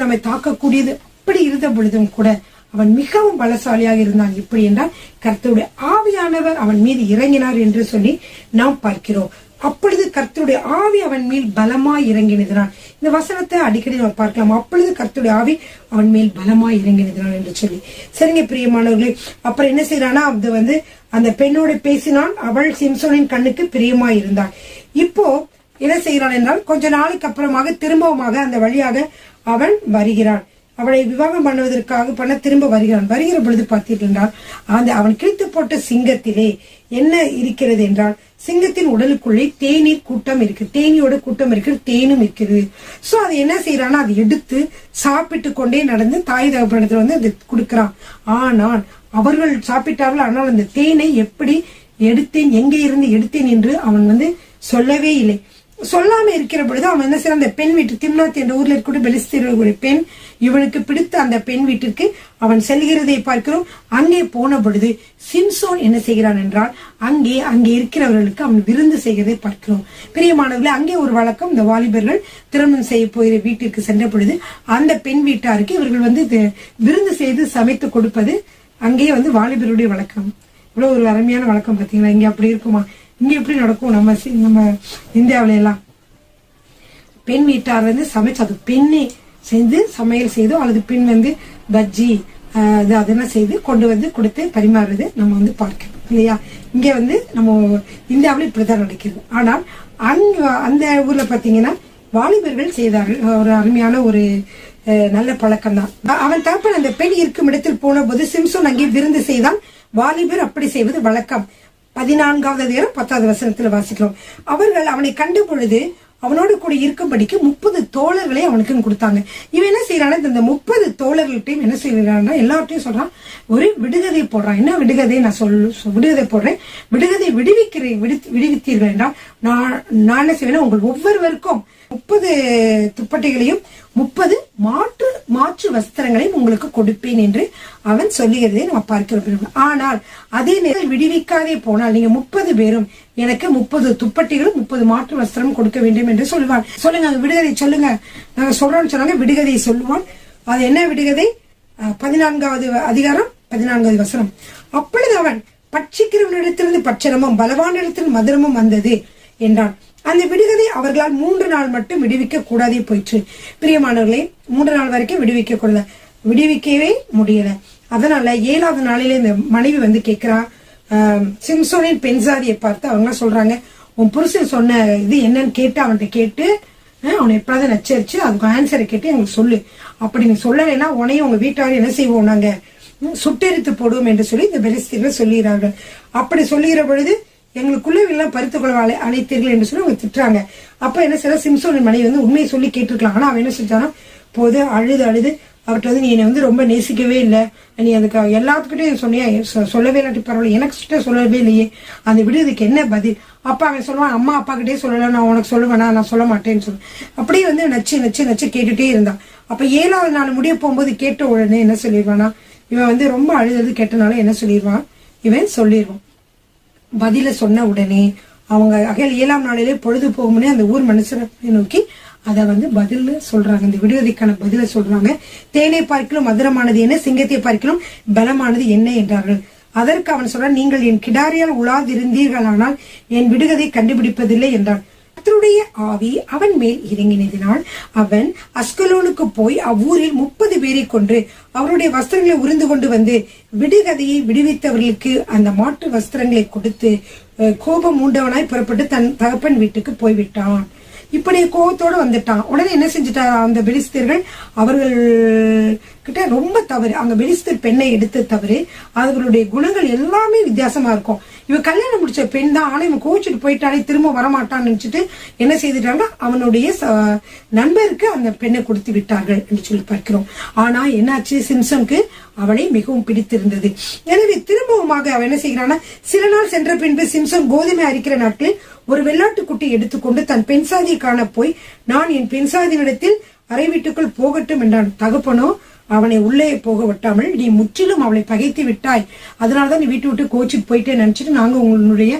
நம்மை தாக்கக்கூடியது. அப்படி இருந்த பொழுதும் கூட அவன் மிகவும் பலசாலியாக இருந்தான். எப்படி என்றால் கர்த்தருடைய ஆவியானவர் அவன் மீது இறங்கினார் என்று சொல்லி நாம் பார்க்கிறோம். அப்பொழுது கர்த்தருடைய ஆவி அவன் மேல் பலமாய் இறங்கினதுனான். இந்த வசனத்தை அடிக்கடி நம்ம பார்க்கலாம். அப்பொழுது கர்த்தருடைய ஆவி அவன் மேல் பலமாய் இறங்கினதுனான் என்று சொல்லி. சரிங்க பிரியமானவர்களே, அப்புறம் என்ன செய்யறானா, அது அந்த பெண்ணோட பேசினான். அவள் சிம்சோனின் கண்ணுக்கு பிரியமாய் இருந்தாள். இப்போ என்ன செய்யறான் என்றால் கொஞ்ச நாளைக்கு அப்புறமாக திரும்பவுமாக அந்த வழியாக அவன் வருகிறான். அவளை விவாகம் பண்ணுவதற்காக திரும்ப வருகிறான். வருகிற பொழுது பார்த்தீர்கள், அவன் கிழித்து போட்ட சிங்கத்திலே என்ன இருக்கிறது என்றால், சிங்கத்தின் உடலுக்குள்ளே தேநீர் கூட்டம் இருக்கு, தேனியோட கூட்டம் இருக்கு, தேனும் இருக்குது. சோ அது என்ன செய்யறான்னா, அதை எடுத்து சாப்பிட்டு கொண்டே நடந்து தாய் தகப்பனிடத்துல அது கொடுக்கிறான். ஆனால் அவர்கள் சாப்பிட்டார்கள். ஆனால் அந்த தேனை எப்படி எடுத்தேன், எங்கே இருந்து எடுத்தேன் என்று அவன் சொல்லவே இல்லை. சொல்லாம இருக்கிற பொழுது அவன் என்ன செய்ய, அந்த பெண் வீட்டு திம்னாத் என்ற ஊர்ல இருக்க பெலிஸ்தீருடைய பெண், இவனுக்கு பிடித்த அந்த பெண் வீட்டிற்கு அவன் செல்கிறதை பார்க்கிறோம். அங்கே போன பொழுது சிம்சோன் என்ன செய்கிறான் என்றால் அங்கே இருக்கிறவர்களுக்கு அவன் விருந்து செய்கிறதை பார்க்கிறோம். பிரியமானவர்களே, அங்கே ஒரு வழக்கம், இந்த வாலிபர்கள் திருமணம் செய்ய போகிற வீட்டிற்கு சென்ற பொழுது அந்த பெண் வீட்டாருக்கு இவர்கள் விருந்து செய்து சமைத்து கொடுப்பது அங்கே வாலிபருடைய வழக்கம். இவ்வளவு ஒரு அருமையான வழக்கம் பாத்தீங்களா. இங்க அப்படி இருக்குமா? இங்க எப்படி நடக்கும்? நம்ம இந்தியாவில எல்லாம் பெண் வீட்டார் சமைச்சு அது பெண்ணே செய்து சமையல் செய்தோ அல்லது பெண் பஜ்ஜி அதெல்லாம் செய்து கொண்டு கொடுத்து பரிமாறுறது நம்ம பார்க்கிறோம் இல்லையா. இங்க நம்ம இந்தியாவில இப்படிதான் நடக்கிறது. ஆனால் அந்த ஊர்ல பாத்தீங்கன்னா வாலிபர்கள் செய்தார்கள். ஒரு அருமையான ஒரு நல்ல பழக்கம் தான். அவன் தகப்பன் அந்த பெண் இருக்கும் இடத்தில் போன போது சிம்சோன் அங்கே விருந்து செய்தான். வாலிபர் அப்படி செய்வது வழக்கம். 14வது அதிகாரம் 10வது வசனத்துல வாசிக்கிறோம். அவர்கள் அவனை கண்ட பொழுது அவனோடு கூட இருக்கும்படிக்கு 30 தோழர்களை அவனுக்கு கொடுத்தாங்க. இவன் என்ன செய்யறான், இந்த 30 தோழர்கள்ட்டையும் என்ன செய்யறான்னா எல்லார்ட்டையும் சொல்றான், ஒரு விடுகதை போடுறான். என்ன விடுகதை? நான் விடுகதை போடுறேன், விடுகதை விடுவித்தீர்கள் என்றால் நான் என்ன செய்வேன், உங்கள் ஒவ்வொருவருக்கும் 30 துப்பட்டைகளையும் 30 மாற்று வஸ்திரங்களையும் உங்களுக்கு கொடுப்பேன் என்று அவன் சொல்லுகிறதை நம்ம பார்க்கிறோம். ஆனால் அதே நேரம் விடுவிக்காதே போனால் நீங்க 30 பேரும் எனக்கு 30 துப்பட்டிகளும் 30 மாற்று வஸ்திரம் கொடுக்க வேண்டும் என்று சொல்லுவான். சொல்லுங்க, விடுகதை சொல்லுங்க. நாங்க சொல்றோம்னு சொன்னாங்க, விடுகதையை சொல்லுவான். அது என்ன விடுகதை? 14வது அதிகாரம் 14வது வசனம். அப்பொழுது அவன் பட்சிக்கிறவனிடத்திலிருந்து பட்சணமும் பலவானிடத்தில் மதுரமும் வந்தது என்றான். அந்த விடுகதை அவர்களால் 3 நாள் மட்டும் விடுவிக்க கூடாதே போயிற்று. பிரியமானவர்களே, 3 நாள் வரைக்கும் விடுவிக்கவே முடியல. அதனால 7வது நாளில இந்த மனைவி கேட்கிறா, சிம்சோனின் பெண் சாதியை பார்த்து அவங்க சொல்றாங்க, உன் புருஷன் சொன்ன இது என்னன்னு கேட்டு அவன்கிட்ட கேட்டு அவனை எப்படாவது நச்சரிச்சு அதுக்கு ஆன்சரை கேட்டு எங்களுக்கு சொல்லு. அப்படி நீ சொல்லலைன்னா உனையும் உங்க வீட்டாரும் என்ன செய்வோம், நாங்க சுட்டெரித்து போடுவோம் என்று சொல்லி இந்த பெலிஸ்தீர்கள் சொல்லுகிறார்கள். அப்படி சொல்லுகிற பொழுது எங்களுக்குள்ள எல்லாம் பருத்துக்கொள்ள அழைத்தீர்கள் என்று சொல்லி அவங்க திட்டுறாங்க. அப்ப என்ன செய்ய, சிம்சோனின் மனைவி உண்மையை சொல்லி கேட்டிருக்கலாம். ஆனா அவன் என்ன செஞ்சானா, போது அழுது அவர்கிட்ட நீ என்னை ரொம்ப நேசிக்கவே இல்லை, நீ அதுக்கு எல்லாத்துக்கிட்டையும் சொன்னியா, சொல்லவே இல்லாட்டி பரவாயில்ல, எனக்கு சொல்லவே இல்லையே, அந்த விடுதலுக்கு என்ன பதில்? அப்பா அவன் சொல்லுவான், அம்மா அப்பா கிட்டே சொல்லல, நான் உனக்கு சொல்லுவேனா, நான் சொல்ல மாட்டேன்னு சொல்லு. அப்படியே நச்சு கேட்டுட்டே இருந்தான். அப்ப 7வது நாள் முடிய போகும்போது கேட்ட உடனே என்ன சொல்லிடுவானா, இவன் வந்து ரொம்ப அழுது கேட்டனால என்ன சொல்லிடுவான், இவன் சொல்லிடுவான். பதில சொன்ன உடனே அவங்க 7ஆம் நாளிலே பொழுது போகும்னே அந்த ஊர் மனுஷரை நோக்கி அத வந்து பதில் சொல்றாங்க. இந்த விடுதலைக்கான பதில சொல்றாங்க. தேனை பார்க்கலும் மதுரமானது என்ன, சிங்கத்தை பார்க்கலும் பலமானது என்ன என்றார்கள். அதற்கு அவன் சொல்றான், நீங்கள் என் கிடாரியால் உலாதிருந்தீர்களானால் என் விடுகதை கண்டுபிடிப்பதில்லை என்றான். கர்த்தருடைய ஆவி அவன் மேல் இறங்கினதினால் அவன் அஸ்கலோனுக்கு போய் அவ்வூரில் 30 பேரை கொன்று அவருடைய வஸ்திரங்களை உறிந்து கொண்டு வந்து விடுகதையை விடுவித்தவர்களுக்கு அந்த மாட்டு வஸ்திரங்களை கொடுத்து கோபம் மூண்டவனாய் புறப்பட்டு தன் தகப்பன் வீட்டுக்கு போய்விட்டான். இப்படி கோபத்தோட வந்துட்டான். உடனே என்ன செஞ்சுட்டார், அந்த பெலிஸ்தர்கள் அவர்கள் கிட்ட ரொம்ப தவறு, அங்க பெலிஸ்தர் பெண்ணை எடுத்து தவறு. அவர்களுடைய குணங்கள் எல்லாமே வித்தியாசமா இருக்கும். இவன் கல்யாணம் முடிச்ச பெண் தான், ஆனா இவன் கோவிச்சுட்டு போயிட்டாலே திரும்ப வரமாட்டான்னு நினைச்சிட்டு என்ன செய்துட்டாங்கன்னா அவனுடைய நண்பருக்கு அந்த பெண்ணை கொடுத்து விட்டார்கள் என்று சொல்லி பார்க்கிறோம். ஆனா என்னாச்சு, சிம்சனுக்கு அவளை மிகவும் பிடித்திருந்தது. எனவே திரும்பவுமாக அவன் என்ன செய்கிறான்னா, சில நாள் சென்ற பின்பு சிம்சன் கோதுமை அரிக்கிற நாட்களில் ஒரு வெள்ளாட்டுக்குட்டி எடுத்துக்கொண்டு தன் பெண்சாதியை காண போய், நான் என் பெண்சாதியினிடத்தில் அறை வீட்டுக்குள் போகட்டும் என்றான். தகப்பனோ அவனை உள்ளே போக விட்டாமல், நீ முற்றிலும் அவளை பகைத்து விட்டாய், அதனாலதான் நீ வீட்டு விட்டு கோச்சிட்டு போயிட்டே நினைச்சிட்டு நாங்க உங்களுடைய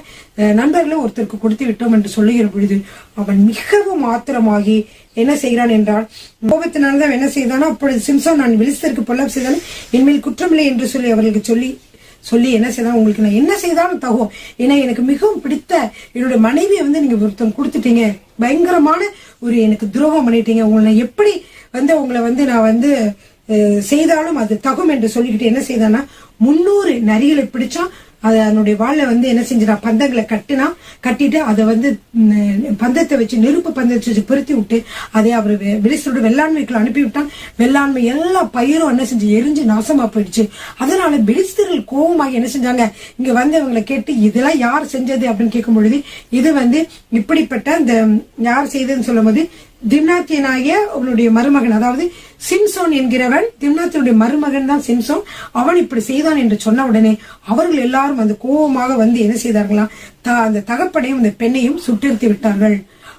நண்பர்களை ஒருத்தருக்கு கொடுத்து விட்டோம் என்று சொல்லுகிற பொழுது அவன் மிகவும் ஆத்திரமாகி என்ன செய்கிறான் என்றால், கோபத்தினால்தான் என்ன செய்தானோ, அப்பொழுது சிம்சோன் நான் பெலிஸ்தருக்கு பொல்லாப்பு செய்தாலும் என்மேல் குற்றமில்லை என்று சொல்லி அவர்களுக்கு சொல்லி என்ன செய்யலாம், உங்களுக்கு நான் என்ன செய்தாலும் தகும், ஏன்னா எனக்கு மிகவும் பிடித்த என்னுடைய மனைவியை வந்து நீங்க ஒருத்தன் கொடுத்துட்டீங்க, பயங்கரமான ஒரு எனக்கு துரோகம் பண்ணிட்டீங்க, உங்களை எப்படி வந்து உங்களை வந்து நான் வந்து செய்தாலும் அது தகும் என்று சொல்லிக்கிட்டு என்ன செய்தானா 300 நரிகளை பிடிச்சான். அதனுடைய வாழை வந்து என்ன செஞ்சான், பந்தங்களை கட்டிட்டு அதை வந்து பந்தத்தை வச்சு நெருப்பு பந்தத்தை வச்சு பொருத்தி விட்டு அதை அவர் பெலிஸ்தரோட வெள்ளாண்மைக்குள்ள அனுப்பிவிட்டான். வெள்ளாண்மை எல்லா பயிரும் என்ன செஞ்சு எரிஞ்சு நாசமா போயிடுச்சு. அதனால பெலிஸ்தர்கள் கோபமாக என்ன செஞ்சாங்க, இங்க வந்து அவங்களை கேட்டு இதெல்லாம் யார் செஞ்சது அப்படின்னு கேட்கும் பொழுது, இது வந்து இப்படிப்பட்ட இந்த யார் செய்ததுன்னு சொல்லும் போது திம்னாத்தியனாகிய அவனுடைய மருமகன், அதாவது சிம்சோன் என்கிறவன் திம்னாத்தினுடைய மருமகன் தான் சிம்சோன், அவன் இப்படி செய்தான் என்று சொன்ன உடனே அவர்கள் எல்லாரும் அந்த கோபமாக வந்து என்ன செய்தார்களாம், அந்த தகப்பனையும் அந்த பெண்ணையும் சுட்டிருத்தி விட்டார்கள்.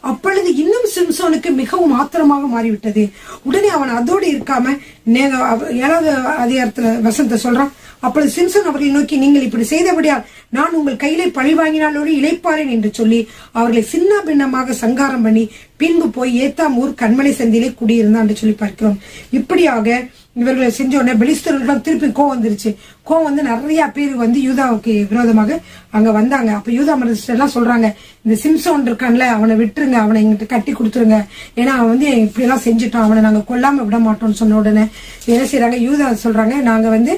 அப்பொழுது இன்னும் சிம்சோனுக்கு மிகவும் ஆத்திரமாக மாறிவிட்டது. உடனே அவன் அதோடு இருக்காம 7வது அதிகாரத்துல வசனத்தை சொல்றான், அப்பொழுது சிம்சன் அவர்களை நோக்கி, நீங்கள் இப்படி செய்தபடியால் நான் உங்கள் கையிலே பழி வாங்கினாலோடு இளைப்பாறேன் என்று சொல்லி அவர்களை சின்ன பின்னமாக சங்காரம் பண்ணி பின்பு போய் ஏத்தாம் ஊர் கண்மலை சந்தியிலே குடியிருந்தான் என்று சொல்லி பார்க்கிறோம். இப்படியாக இவர்களை செஞ்ச உடனே பெலிஸ்தர்களுக்கு திருப்பி கோவம் வந்துருச்சு. கோவம் வந்து நிறைய பேர் வந்து யூதாவுக்கு விரோதமாக அங்க வந்தாங்க. அப்ப யூதா மதஸ்டர் எல்லாம் சொல்றாங்க, இந்த சிம்சோன் இருக்கான்ல அவனை விட்டுருங்க, அவனை எங்கிட்ட கட்டி கொடுத்துருங்க, ஏன்னா அவன் வந்து இப்படி எல்லாம் செஞ்சுட்டான், அவனை நாங்க கொல்லாம விட மாட்டோம்னு சொன்ன உடனே என்ன செய்யறாங்க, யூதா சொல்றாங்க, நாங்க வந்து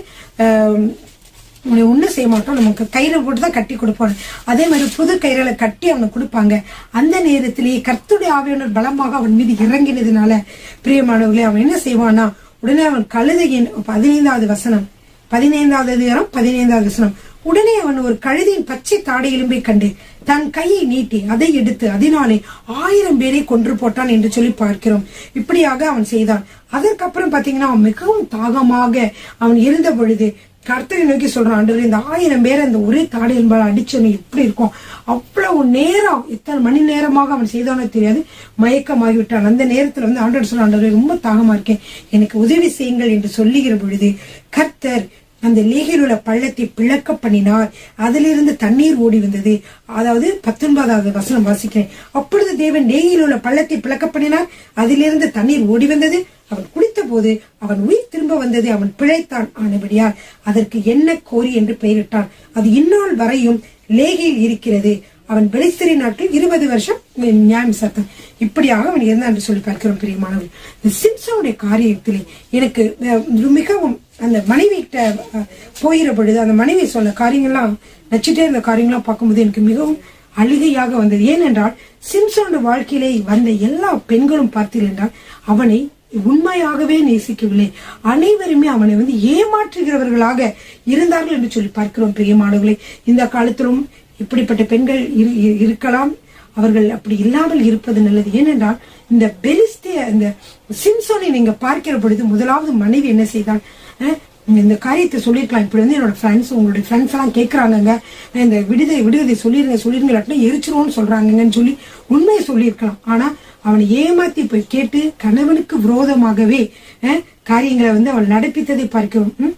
உன்னை ஒண்ணும் செய்ய மாட்டோம், நமக்கு கயிறை போட்டுதான் கட்டி கொடுப்போம். அதே மாதிரி புது கயிறுகளை கட்டி அவனுக்கு கொடுப்பாங்க. அந்த நேரத்திலேயே கர்த்தருடைய ஆவியானவர் பலமாக அவன் மீது இறங்கினதுனால பிரியமானவர்களே அவன் என்ன செய்வானா, உடனே அவன் கழுதையின் 15வது வசனம் 15வது அதிகாரம் 15வது வசனம், உடனே அவன் ஒரு கழுதையின் பச்சை தாடை எலும்பை கண்டு தன் கையை நீட்டி அதை எடுத்து அதனாலே 1000 பேரை கொன்று போட்டான் என்று சொல்லி பார்க்கிறோம். இப்படியாக அவன் செய்தான். அதற்கப்புறம் பாத்தீங்கன்னா அவன் மிகவும் தாகமாக அவன் இருந்த பொழுது கர்த்தரை நோக்கி சொல்றான், ஆண்டவரே இந்த 1000 பேரை அந்த ஒரே தாடை எலும்பால் அடிச்சவன் எப்படி இருக்கும், அவ்வளவு நேரம் எத்தனை மணி நேரமாக அவன் செய்தவனோ தெரியாது, மயக்கமாகி விட்டான். அந்த நேரத்துல வந்து ஆண்டவர் சொல்ற, ஆண்டவரே ரொம்ப தாகமா இருக்கேன், எனக்கு உதவி செய்யுங்கள் என்று சொல்லுகிற பொழுது கர்த்தர் அந்த லேகில் உள்ள பள்ளத்தை பிளக்க பண்ணினார், அதிலிருந்து தண்ணீர் ஓடி வந்தது. அதாவது 19வது வசனம் வாசிக்கிறேன், அப்பொழுது தேவன் லேகில் உள்ள பள்ளத்தை பிளக்க பண்ணினார், அதிலிருந்து தண்ணீர் ஓடி வந்தது, அவன் குடித்த போது அவன் உயிர் திரும்ப வந்தது, அவன் பிழைத்தான், ஆனபடியால் அதற்கு என்ன கோரி என்று பெயரிட்டான். அது இந்நாள் வரையும் லேகியில் இருக்கிறது. அவன் பெலிஸ்தரி நாட்டில் 20 வருஷம் நியாயம் விசாரித்தான். இப்படியாக அவன் இருந்தான் என்று சொல்லி பார்க்கிறோம். பிரியமானவர்கள், இந்த சிம்சோனுடைய காரியத்திலே எனக்கு மிகவும் அந்த மனைவி கிட்ட போகிற பொழுது அந்த மனைவி சொன்ன காரியங்கள்லாம் நச்சுட்டே இருந்த காரியங்கள்லாம் பார்க்கும்போது எனக்கு மிகவும் அழுகையாக வந்தது. ஏனென்றால் சிம்சோனுடைய வாழ்க்கையிலே வந்த எல்லா பெண்களும் பார்த்தீர்கள் என்றால் அவனை உண்மையாகவே நேசிக்கவில்லை, அனைவருமே அவனை வந்து ஏமாற்றுகிறவர்களாக இருந்தார்கள் என்று சொல்லி பார்க்கிறோம். பிரியமானவர்களே, இந்த காலத்திலும் இப்படிப்பட்ட பெண்கள் இருக்கலாம், அவர்கள் அப்படி இல்லாமல் இருப்பது நல்லது. ஏனென்றால் இந்த பெலிஸ்திய இந்த சிம்சோனை நீங்க பார்க்கிற பொழுது முதலாவது மனைவி என்ன செய்தால், இந்த காரியத்தை சொல்லிருக்கலாம், இப்படி வந்து என்னோட ஃப்ரெண்ட்ஸ் உங்களுடைய ஃப்ரெண்ட்ஸ் எல்லாம் கேட்கறாங்க, இந்த விடுதலை சொல்லிருங்க எரிச்சிருவோம்னு சொல்றாங்கன்னு சொல்லி உண்மையை சொல்லியிருக்கலாம். ஆனா அவனை ஏமாத்தி போய் கேட்டு கணவனுக்கு விரோதமாகவே காரியங்களை வந்து அவள் நடப்பித்ததை பார்க்கிறோம்.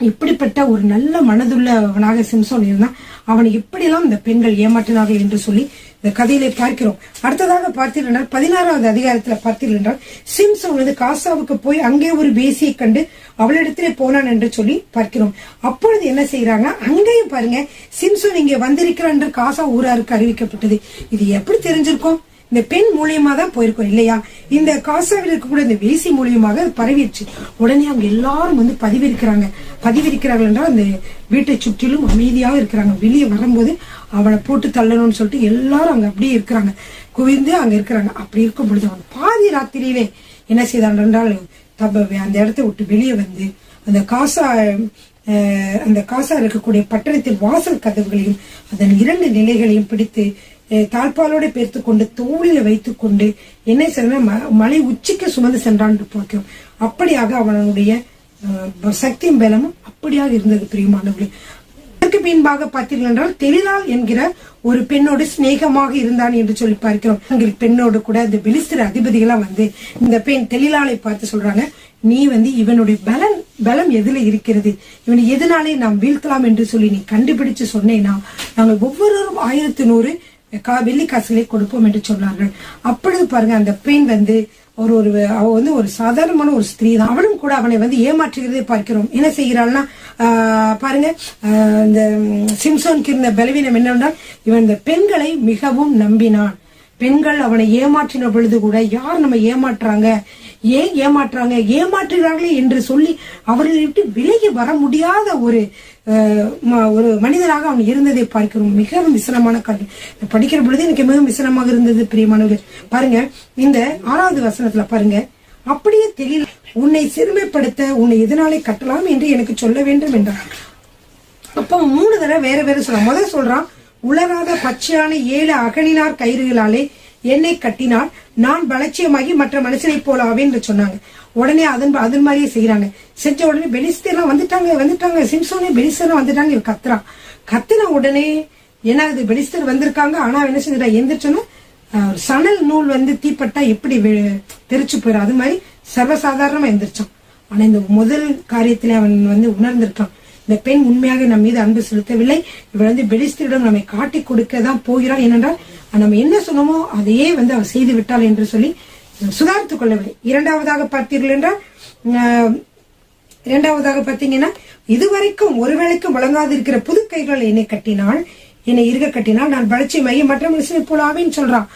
இப்படிப்பட்ட ஒரு நல்ல மனதுள்ளவனாக சிம்சோன் இருந்தான். அவனை எப்படியெல்லாம் இந்த பெண்கள் ஏமாற்றினார்கள் என்று சொல்லி இந்த கதையிலே பார்க்கிறோம். அடுத்ததாக பார்த்தீர்கள் என்றால் 16வது அதிகாரத்துல பார்த்தீர்கள் என்றால் சிம்சோன் வந்து காசாவுக்கு போய் அங்கே ஒரு வேசியை கண்டு அவளிடத்திலே போனான் என்று சொல்லி பார்க்கிறோம். அப்பொழுது என்ன செய்யறாங்க, அங்கேயும் பாருங்க சிம்சோன் இங்கே வந்திருக்கிறான் என்று காசா ஊராருக்கு அறிவிக்கப்பட்டது. இது எப்படி தெரிஞ்சிருக்கும்? இந்த பெண் மூலியமா தான் போயிருக்கோம் இல்லையா? இந்த காசாவில் இருக்கக்கூடிய இந்த வேசி மூலியமாக அது பரவிடுச்சு. உடனே அவங்க எல்லாரும் வந்து பதிவிருக்கிறார்கள் என்றால் அந்த வீட்டை சுற்றிலும் அமைதியாக இருக்கிறாங்க. வெளியே வரும்போது அவனை போட்டு தள்ளணும்னு சொல்லிட்டு எல்லாரும் அங்க அப்படியே இருக்கிறாங்க, குவிந்து அங்க இருக்கிறாங்க. அப்படி இருக்கும் பொழுது அவன் பாதி ராத்திரியிலே என்ன செய்தான் என்றால் அந்த இடத்தை விட்டு வெளியே வந்து அந்த காசா இருக்கக்கூடிய பட்டணத்தின் வாசல் கதவுகளையும் அதன் 2 நிலைகளையும் பிடித்து தாழ்பாலோட பேர்த்து கொண்டு தோளில வைத்துக் கொண்டு என்ன செய்ய மலை உச்சிக்கு சுமந்து சென்றான் பார்க்கிறோம். அப்படியாக அவனுடைய சக்தியும் பலமும் அப்படியாக இருந்தது பிரியமானவர்களே. அதற்கு பின்பாக பார்த்தீர்கள் என்றால் தெலிலாள் என்கிற ஒரு பெண்ணோடு சிநேகமாக இருந்தான் என்று சொல்லி பார்க்கிறோம். பெண்ணோடு கூட இந்த பெலிஸ்தர் அதிபதிகளா வந்து இந்த பெண் தெலிலாளை பார்த்து சொல்றாங்க, நீ வந்து இவனுடைய பலம் எதுல இருக்கிறது, இவனை எதனாலே நாம் வீழ்த்தலாம் என்று சொல்லி நீ கண்டுபிடிச்சு சொன்னேன்னா நாங்கள் ஒவ்வொருவரும் 1100 வெள்ளி காசுகளை கொடுப்போம் என்று சொன்னார்கள். அப்பொழுது பாருங்க அந்த பெண் வந்து அவ வந்து ஒரு சாதாரணமான ஒரு ஸ்திரீ தான். அவளும் கூட அவனை வந்து ஏமாற்றுகிறதே பார்க்கிறோம். என்ன செய்கிறாள்னா பாருங்க இந்த சிம்சோனுக்கு இருந்த பலவீனம் என்னென்றால் இவன் இந்த பெண்களை மிகவும் நம்பினான். பெண்கள் அவனை ஏமாற்றின பொழுது கூட யார் நம்ம ஏன் ஏமாற்றுகிறார்களே என்று சொல்லி அவர்களை விட்டு விலகி வர முடியாத ஒரு மனிதனாக அவன் இருந்ததை பார்க்கிறோம். மிகவும் விசனமான காட்டு படிக்கிற பொழுது எனக்கு மிகவும் விசனமாக இருந்தது பிரியமானவர். பாருங்க இந்த 6வது வசனத்துல பாருங்க, அப்படியே தெரியல உன்னை சிறுமைப்படுத்த உன்னை எதனாலே கட்டலாம் என்று எனக்கு சொல்ல வேண்டும் என்றான். அப்ப 3 தடவை வேற சொல்றான். முதல் சொல்றான், உலராத பச்சையான 7 அகனினார் கயிறுகளாலே என்னை கட்டினால் நான் பலட்சியமாகி மற்ற மனுஷனை போல ஆவேன் என்று சொன்னாங்க. உடனே அதன் மாதிரியே செய்யறாங்க. செஞ்ச உடனே பெலிஸ்தேர்லாம் வந்துட்டாங்க சிம்சோனே பெலிஸ்தேர்லாம் வந்துட்டாங்க. இவன் கத்துன உடனே என்ன ஆகுது, பெலிஸ்தர் வந்திருக்காங்க. ஆனா என்ன செஞ்சுட்டா, எந்திரிச்சோன்னா சணல் நூல் வந்து தீப்பட்டா எப்படி தெரிச்சு போயிடும் அது மாதிரி சர்வசாதாரணமா எந்திரிச்சான். ஆனா இந்த முதல் காரியத்திலே அவன் வந்து உணர்ந்திருக்கான், இந்த பெண் உண்மையாக நம் மீது அன்பு செலுத்தவில்லை, இவள் வந்து பெலிஸ்தரிடம் நம்மை காட்டி கொடுக்க தான் போகிறாள். ஏனென்றால் நம்ம என்ன சொன்னோமோ அதையே வந்து அவள் செய்து விட்டாள் என்று சொல்லி சுதாரித்துக் கொள்ளவில்லை. இரண்டாவதாக பார்த்தீங்கன்னா இதுவரைக்கும் ஒருவேளைக்கும் வழங்காதிருக்கிற புது கைகள் என்னை இருக கட்டினால் நான் பலட்சியமாகி மற்ற மனுஷனை போல ஆவேன்னு சொல்றான்.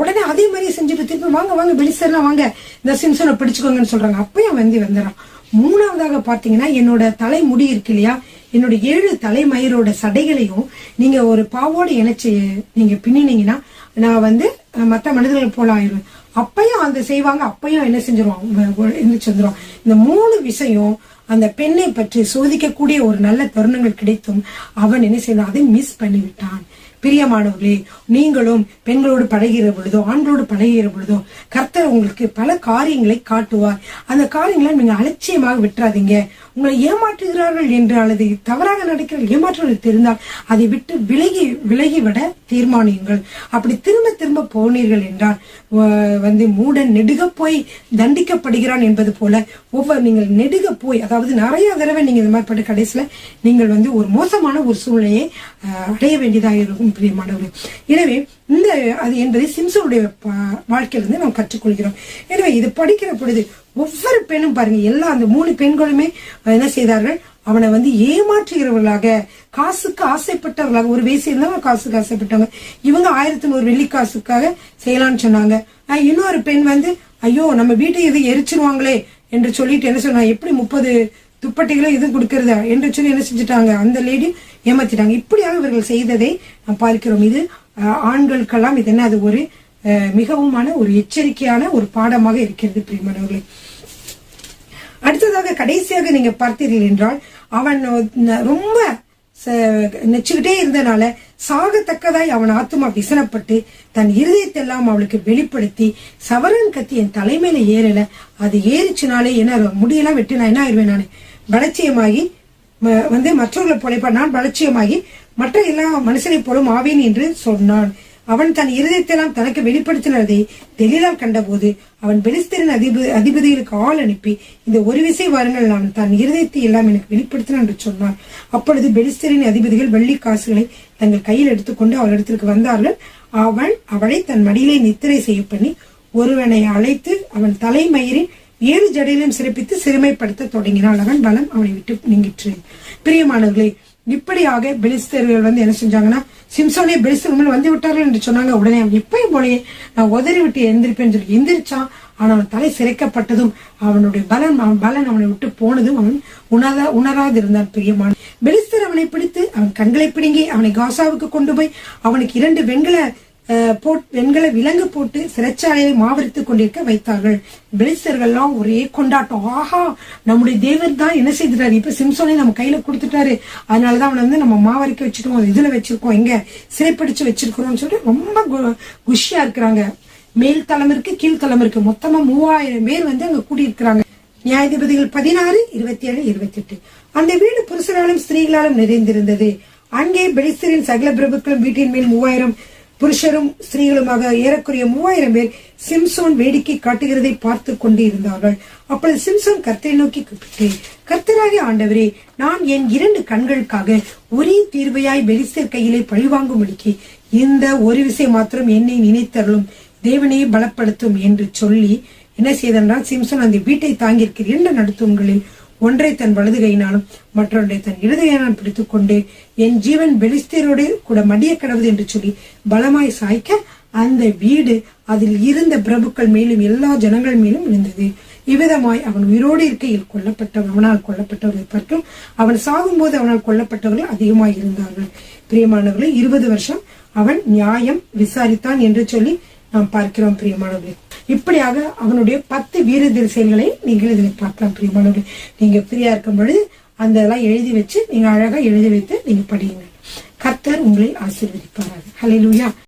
உடனே அதே மாதிரி செஞ்சுட்டு திருப்பி வாங்க பெலிஸ்தர்லாம் வாங்க இந்த சிம்சனை பிடிச்சுக்கோங்கன்னு சொல்றாங்க. அப்பயும் வந்துடுறான். 3வதாக பாத்தீங்கன்னா என்னோட தலைமுடி இருக்கு இல்லையா, என்னோட 7 தலைமயிரோட சடைகளையும் நீங்க ஒரு பாவோட இணைச்சு நீங்க பின்னினீங்கன்னா நான் வந்து மற்ற மனிதர்கள் போல ஆயிடுவேன். அப்பயும் அந்த செய்வாங்க. அப்பயும் என்ன செஞ்சிருவான். இந்த 3 விஷயம் அந்த பெண்ணை பற்றி சோதிக்கக்கூடிய ஒரு நல்ல தருணங்கள் கிடைத்தும் அவன் என்ன செய்தான், அதை மிஸ் பண்ணிவிட்டான். பிரியமானவர்களே, நீங்களும் பெண்களோடு பழகிற பொழுதோ ஆண்களோடு பழகிற பொழுதோ கர்த்தர் உங்களுக்கு பல காரியங்களை காட்டுவார். அந்த காரியங்களை நீங்க அலட்சியமாக விட்டுறாதீங்க. உங்களை ஏமாற்றுகிறார்கள் என்று அல்லது தவறாக நடக்கிற ஏமாற்றுகள் தெரிந்தால் அதை விட்டு விலகிவிட தீர்மானியுங்கள். அப்படி திரும்ப போனீர்கள் என்றால் வந்து மூடன் நெடுக போய் தண்டிக்கப்படுகிறான் என்பது போல நீங்கள் நெடுக போய், அதாவது நிறைய தடவை நீங்க இந்த மாதிரி பட்ட கடைசியில நீங்கள் வந்து ஒரு மோசமான ஒரு சூழ்நிலையை அடைய வேண்டியதாக இருக்கும் பிரியமானவர்கள். எனவே அது என்பதை சிம்சனுடைய வாழ்க்கையிலிருந்து நாம் கற்றுக்கொள்கிறோம். எனவே இது படிக்கிற பொழுது ஒவ்வொரு பெண்ணும் பாருங்க, எல்லா அந்த 3 பெண்களுமே என்ன செய்தார்கள், அவனை வந்து ஏமாற்றுகிறவர்களாக, காசுக்கு ஆசைப்பட்டவர்களாக. ஒரு வேசி இருந்தாலும் காசுக்கு ஆசைப்பட்டவங்க. இவங்க 1100 வெள்ளி காசுக்காக செய்யலாம்னு சொன்னாங்க. இன்னொரு பெண் வந்து ஐயோ நம்ம வீட்டை இது எரிச்சிருவாங்களே என்று சொல்லிட்டு என்ன சொன்னா, எப்படி 30 துப்பட்டிகளை இது கொடுக்கறதா என்று சொல்லி என்ன செஞ்சுட்டாங்க, அந்த லேடி ஏமாத்திட்டாங்க. இப்படியாக இவர்கள் செய்ததை நாம் பார்க்கிறோம். இது ஆண்களுக்கெல்லாம் இது என்ன, அது ஒரு மிகவுமான ஒரு எச்சரிக்கையான ஒரு பாடமாக இருக்கிறது பிரியமானவர்களே. அடுத்ததாக கடைசியாக நீங்க பார்த்தீர்கள் என்றால் அவன் ரொம்ப நெச்சுக்கிட்டே இருந்தனால சாகத்தக்கதாய் அவன் ஆத்துமா விசனப்பட்டு தன் இருதயத்தெல்லாம் அவளுக்கு வெளிப்படுத்தி, சவரன் கத்தி என் தலைமையில ஏறல, அது ஏறிச்சுனாலே என்ன முடியெல்லாம் வெட்டி நான் என்ன ஆயிடுவேன், நான் பலட்சியமாகி வந்து மற்றவர்களை போல நான் பலட்சியமாகி மற்ற எல்லா மனுஷனை போலும் ஆவேன் என்று சொன்னான். அவன் தன் இருதயத்தெல்லாம் தனக்கு வெளிப்படுத்தினதை தெளிலால் கண்டபோது அவன் பெலிஸ்தரின் அதிபதிகளுக்கு ஆள் அனுப்பி, இந்த ஒரு விசை வாருங்கள், நான் தன் இருதயத்தை எல்லாம் எனக்கு வெளிப்படுத்தினான் என்று சொன்னான். அப்பொழுது பெலிஸ்தரின் அதிபதிகள் வெள்ளி காசுகளை தங்கள் கையில் எடுத்துக்கொண்டு அவளிடத்திற்கு வந்தார்கள். அவன் அவளை தன் மடியிலே நித்திரை செய்ய பண்ணி ஒருவனை அழைத்து அவன் தலைமயிரின் 7 ஜடையிலும் சிறப்பித்து சிறுமைப்படுத்த தொடங்கினாள். அவன் பலம் அவனை விட்டு நீங்கிற்று. பிரியமானவர்களே, இப்படியாக பெலிஸ்தர்கள் என்ன செஞ்சாங்கன்னா, சிம்சோனே பெலிஸ்தர் மேல் வந்து விட்டார்கள் என்று சொன்னாங்க. உடனே அவன் எப்பயும் போலயே நான் உதறி விட்டு எந்திரிப்பேன்னு சொல்லி எந்திரிச்சான். ஆனா அவன் தலை சிறைக்கப்பட்டதும் அவனுடைய பலன் அவனை விட்டு போனதும் அவன் உணராது இருந்தான். பிரியமான பெலிஸ்தர் அவனை பிடித்து அவன் கண்களை பிடுங்கி அவனை காசாவுக்கு கொண்டு போய் அவனுக்கு 2 வெண்கல விலங்கு போட்டு சிறைச்சாலையை மாவரித்துக் கொண்டிருக்க வைத்தார்கள். பெலிஸ்தர்கள்லாம் ஒரே கொண்டாட்டம். ஆஹா, நம்முடைய தேவர் தான் என்ன செய்துட்டாரு, இப்ப சிம்சோனை நம்ம கையில கொடுத்துட்டாரு, அதனாலதான் அவனை நம்ம மாவரிக்க வச்சிருக்கோம், இதுல வச்சிருக்கோம், எங்க சிறைப்பிடிச்சு வச்சிருக்கிறோம்னு சொல்லிட்டு ரொம்ப குஷியா இருக்கிறாங்க. மேல் தளம் இருக்கு, கீழ்த்தளம் இருக்கு, மொத்தமா 3000 பேர் அங்க கூடியிருக்கிறாங்க. நியாயாதிபதிகள் 16, 27, 28. அந்த வீடு புருஷராலும் ஸ்திரீகளாலும் நிறைந்திருந்தது. அங்கே பெலிஸ்தரின் சகல பிரபுக்களும் வீட்டின் மேல் 3000 புருஷரும் ஸ்திரீகளுமாக ஏறக்குறைய 3000 பேர் சிம்சோன் வேடிக்கை காட்டுகிறதை பார்த்து கொண்டு இருந்தார்கள். அப்பொழுது சிம்சோன் கர்த்தரை நோக்கி கூப்பிட்டு, கர்த்தராகிய ஆண்டவரே, நான் என் 2 கண்களுக்காக ஒரே தீர்வையாய் பெலிஸ்தர் கையிலே பழிவாங்கும்படிக்கு இந்த ஒரு விஷயம் மாத்திரம் என்னை நினைத்தருளும், தேவனே பலப்படுத்தும் என்று சொல்லி என்ன செய்தால், சிம்சோன் அந்த வீட்டை தாங்கியிருக்கிற 2 நடுத்தூண்களில் ஒன்றை தன் வலது கையினாலும் மற்றொன்றை தன் இடது கையினாலும் பிடித்துக் கொண்டு, என் ஜீவன் பெலிஸ்தரோடு கூட மடிய கடவுது என்று சொல்லி பலமாய் சாய்க்க அந்த வீடு அதில் இருந்த பிரபுக்கள் மேலும் எல்லா ஜனங்கள் மேலும் விழுந்தது. இவ்விதமாய் அவன் உயிரோடு இருக்கையில் அவனால் கொல்லப்பட்டவர்களை பற்றும் அவன் சாகும் போது அவனால் கொல்லப்பட்டவர்கள் அதிகமாய் இருந்தார்கள். பிரியமானவர்களை 20 வருஷம் அவன் நியாயம் விசாரித்தான் என்று சொல்லி நாம் பார்க்கிறோம். பிரியமானவர்களே, இப்படியாக அவனுடைய 10 வீர செயல்களை நீங்கள் இதில் பார்க்கலாம். பிரியமானவர்களே, நீங்க ஃப்ரீயா இருக்கும் பொழுது அந்த எல்லாம் எழுதி வச்சு நீங்க அழகா எழுதி வைத்து நீங்க படியுங்க. கர்த்தர் உங்களை ஆசீர்வதிப்பார்கள். ஹல்லேலூயா.